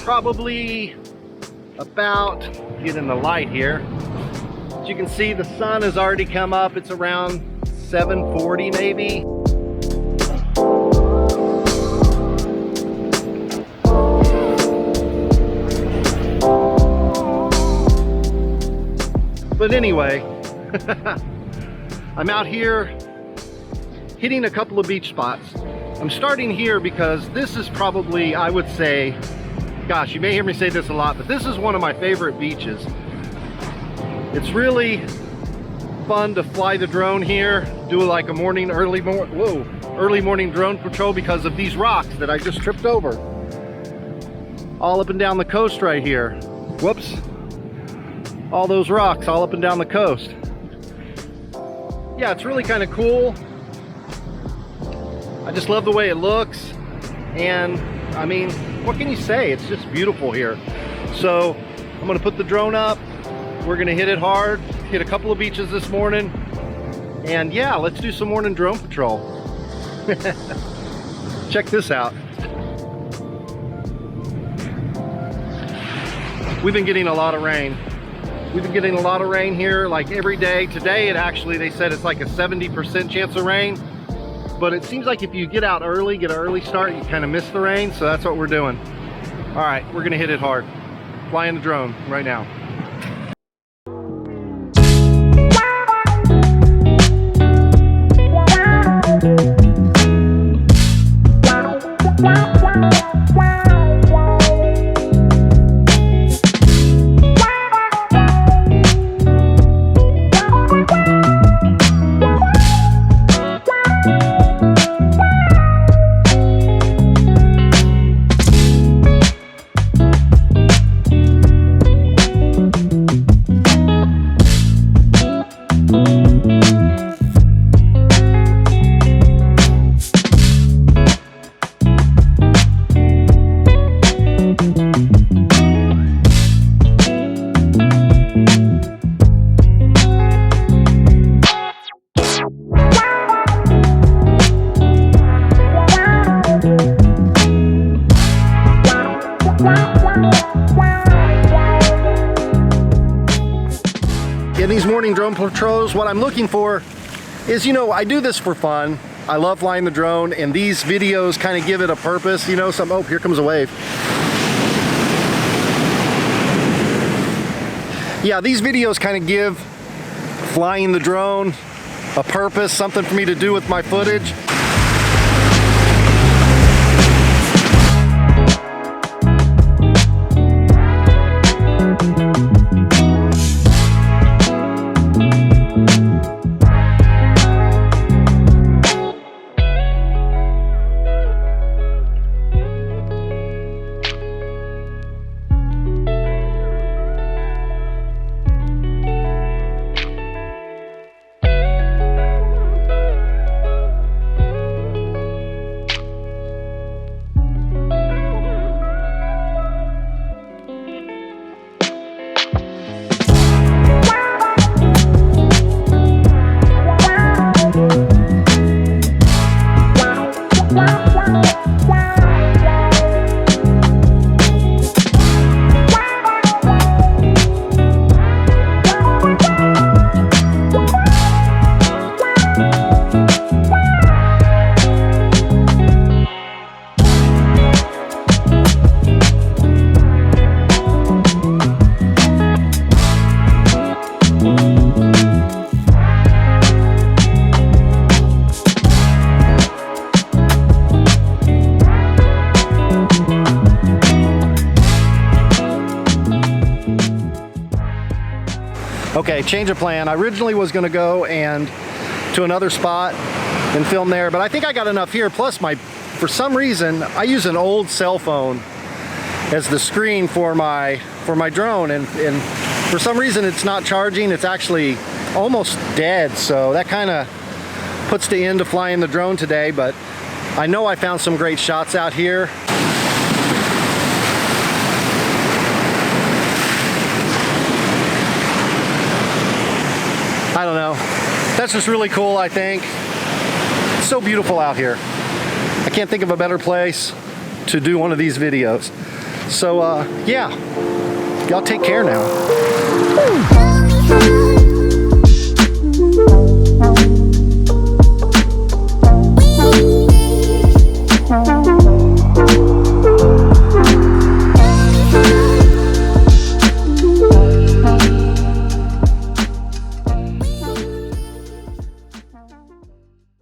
probably about, get in the light here. As you can see, the sun has already come up. It's around 7:40 maybe. But anyway, I'm out here hitting a couple of beach spots. I'm starting here because this is probably, I would say, gosh, you may hear me say this a lot, but this is one of my favorite beaches. It's really fun to fly the drone here, do like a early morning drone patrol because of these rocks that I just tripped over. All up and down the coast right here. Whoops. All those rocks all up and down the coast. Yeah, it's really kind of cool. I just love the way it looks. And I mean, what can you say? It's just beautiful here. So I'm gonna put the drone up. We're gonna hit it hard, hit a couple of beaches this morning. And yeah, let's do some morning drone patrol. Check this out. We've been getting a lot of rain. We've been getting a lot of rain here like every day. Today, they said it's like a 70% chance of rain. But it seems like if you get out early, get an early start, you kind of miss the rain. So that's what we're doing. All right, we're gonna hit it hard. Flying the drone right now. In these morning drone patrols, what I'm looking for is, I do this for fun. I love flying the drone, and these videos kind of give it a purpose, oh, here comes a wave. Yeah, these videos kind of give flying the drone a purpose, something for me to do with my footage. Okay, change of plan. I originally was gonna go to another spot and film there, but I think I got enough here. Plus for some reason, I use an old cell phone as the screen for my drone, and for some reason it's not charging. It's actually almost dead, so that kind of puts the end to flying the drone today, but I know I found some great shots out here. I don't know. That's just really cool, I think. It's so beautiful out here. I can't think of a better place to do one of these videos. So yeah, y'all take care now.